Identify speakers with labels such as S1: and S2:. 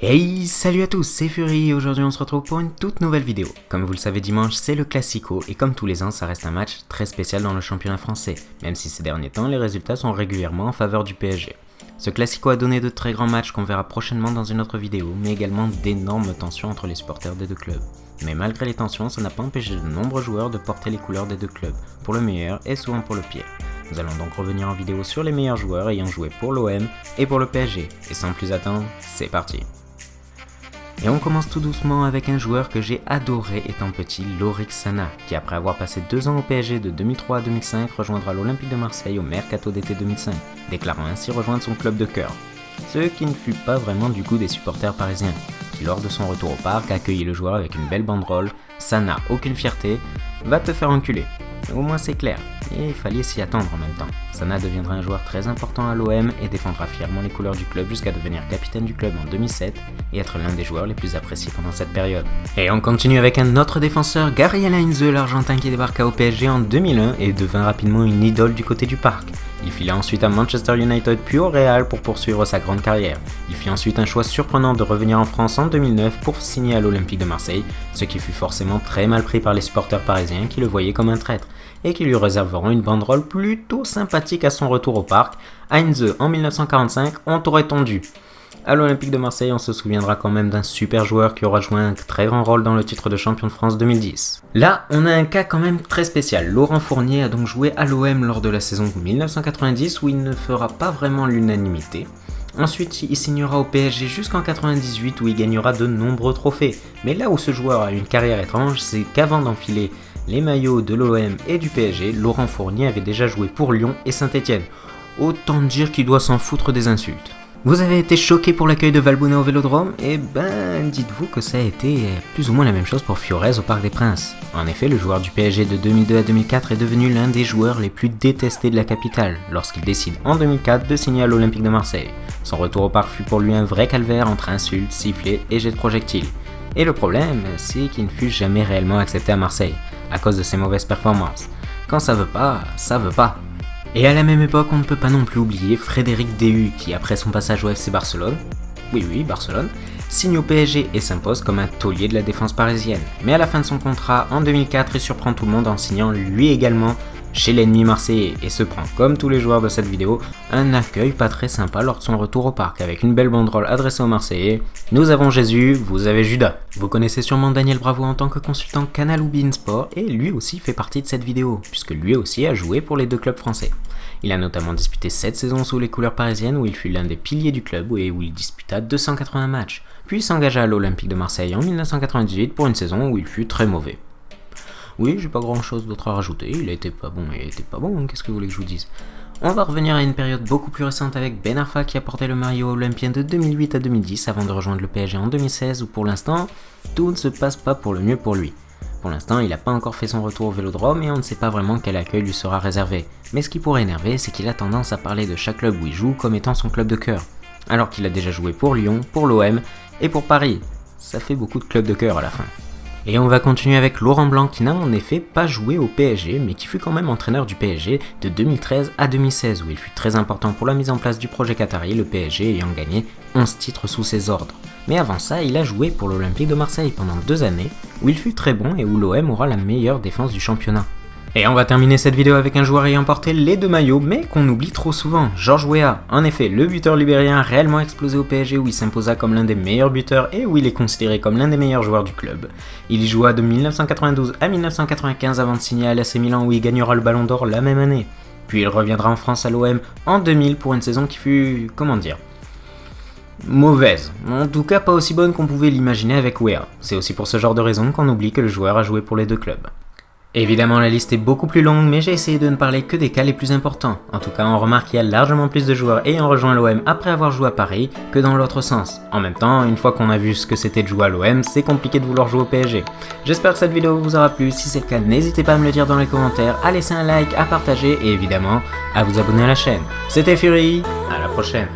S1: Hey, salut à tous, c'est Fury et aujourd'hui on se retrouve pour une toute nouvelle vidéo. Comme vous le savez, dimanche c'est le Classico et comme tous les ans ça reste un match très spécial dans le championnat français, même si ces derniers temps les résultats sont régulièrement en faveur du PSG. Ce Classico a donné de très grands matchs qu'on verra prochainement dans une autre vidéo, mais également d'énormes tensions entre les supporters des deux clubs. Mais malgré les tensions, ça n'a pas empêché de nombreux joueurs de porter les couleurs des deux clubs, pour le meilleur et souvent pour le pire. Nous allons donc revenir en vidéo sur les meilleurs joueurs ayant joué pour l'OM et pour le PSG, et sans plus attendre, c'est parti. Et on commence tout doucement avec un joueur que j'ai adoré étant petit, Lorik Sana, qui après avoir passé 2 ans au PSG de 2003 à 2005 rejoindra l'Olympique de Marseille au mercato d'été 2005, déclarant ainsi rejoindre son club de cœur. Ce qui ne fut pas vraiment du goût des supporters parisiens, qui lors de son retour au parc accueillit le joueur avec une belle banderole « Sana, aucune fierté, va te faire enculer ». Au moins c'est clair, et il fallait s'y attendre en même temps. Sana deviendra un joueur très important à l'OM et défendra fièrement les couleurs du club jusqu'à devenir capitaine du club en 2007 et être l'un des joueurs les plus appréciés pendant cette période. Et on continue avec un autre défenseur, Gabriel Heinze, l'Argentin qui débarqua au PSG en 2001 et devint rapidement une idole du côté du parc. Il fila ensuite à Manchester United puis au Real pour poursuivre sa grande carrière. Il fit ensuite un choix surprenant de revenir en France en 2009 pour signer à l'Olympique de Marseille, ce qui fut forcément très mal pris par les supporters parisiens qui le voyaient comme un traître et qui lui réserveront une banderole plutôt sympathique à son retour au parc. Heinze, en 1945, on t'aurait tondu. À l'Olympique de Marseille, on se souviendra quand même d'un super joueur qui aura joué un très grand rôle dans le titre de champion de France 2010. Là, on a un cas quand même très spécial. Laurent Fournier a donc joué à l'OM lors de la saison 1990 où il ne fera pas vraiment l'unanimité. Ensuite, il signera au PSG jusqu'en 98 où il gagnera de nombreux trophées. Mais là où ce joueur a une carrière étrange, c'est qu'avant d'enfiler les maillots de l'OM et du PSG, Laurent Fournier avait déjà joué pour Lyon et Saint-Etienne. Autant dire qu'il doit s'en foutre des insultes. Vous avez été choqué pour l'accueil de Valbuena au Vélodrome? Eh ben, dites-vous que ça a été plus ou moins la même chose pour Fiorez au Parc des Princes. En effet, le joueur du PSG de 2002 à 2004 est devenu l'un des joueurs les plus détestés de la capitale, lorsqu'il décide en 2004 de signer à l'Olympique de Marseille. Son retour au parc fut pour lui un vrai calvaire entre insultes, sifflets et jets de projectiles. Et le problème, c'est qu'il ne fut jamais réellement accepté à Marseille, à cause de ses mauvaises performances. Quand ça veut pas, ça veut pas. Et à la même époque, on ne peut pas non plus oublier Frédéric Dehu qui, après son passage au FC Barcelone, Barcelone, signe au PSG et s'impose comme un taulier de la défense parisienne. Mais à la fin de son contrat, en 2004, il surprend tout le monde en signant lui également chez l'ennemi marseillais et se prend, comme tous les joueurs de cette vidéo, un accueil pas très sympa lors de son retour au parc avec une belle banderole adressée aux Marseillais. Nous avons Jésus, vous avez Judas. Vous connaissez sûrement Daniel Bravo en tant que consultant Canal ou beIN Sport et lui aussi fait partie de cette vidéo, puisque lui aussi a joué pour les deux clubs français. Il a notamment disputé 7 saisons sous les couleurs parisiennes où il fut l'un des piliers du club et où il disputa 280 matchs, puis s'engagea à l'Olympique de Marseille en 1998 pour une saison où il fut très mauvais. Oui, j'ai pas grand chose d'autre à rajouter, il était pas bon, qu'est-ce que vous voulez que je vous dise? On va revenir à une période beaucoup plus récente avec Ben Arfa qui a porté le maillot olympien de 2008 à 2010 avant de rejoindre le PSG en 2016 où pour l'instant, tout ne se passe pas pour le mieux pour lui. Pour l'instant, il n'a pas encore fait son retour au Vélodrome et on ne sait pas vraiment quel accueil lui sera réservé. Mais ce qui pourrait énerver, c'est qu'il a tendance à parler de chaque club où il joue comme étant son club de cœur. Alors qu'il a déjà joué pour Lyon, pour l'OM et pour Paris. Ça fait beaucoup de clubs de cœur à la fin. Et on va continuer avec Laurent Blanc qui n'a en effet pas joué au PSG mais qui fut quand même entraîneur du PSG de 2013 à 2016 où il fut très important pour la mise en place du projet qatari, le PSG ayant gagné 11 titres sous ses ordres. Mais avant ça, il a joué pour l'Olympique de Marseille pendant 2 années où il fut très bon et où l'OM aura la meilleure défense du championnat. Et on va terminer cette vidéo avec un joueur ayant porté les 2 maillots mais qu'on oublie trop souvent, Georges Weah. En effet, le buteur libérien a réellement explosé au PSG où il s'imposa comme l'un des meilleurs buteurs et où il est considéré comme l'un des meilleurs joueurs du club. Il y joua de 1992 à 1995 avant de signer à l'AC Milan où il gagnera le Ballon d'Or la même année. Puis il reviendra en France à l'OM en 2000 pour une saison qui fut, mauvaise, en tout cas pas aussi bonne qu'on pouvait l'imaginer avec Weah. C'est aussi pour ce genre de raison qu'on oublie que le joueur a joué pour les 2 clubs. Évidemment, la liste est beaucoup plus longue, mais j'ai essayé de ne parler que des cas les plus importants. En tout cas, on remarque qu'il y a largement plus de joueurs ayant rejoint l'OM après avoir joué à Paris que dans l'autre sens. En même temps, une fois qu'on a vu ce que c'était de jouer à l'OM, c'est compliqué de vouloir jouer au PSG. J'espère que cette vidéo vous aura plu. Si c'est le cas, n'hésitez pas à me le dire dans les commentaires, à laisser un like, à partager et évidemment, à vous abonner à la chaîne. C'était Fury, à la prochaine.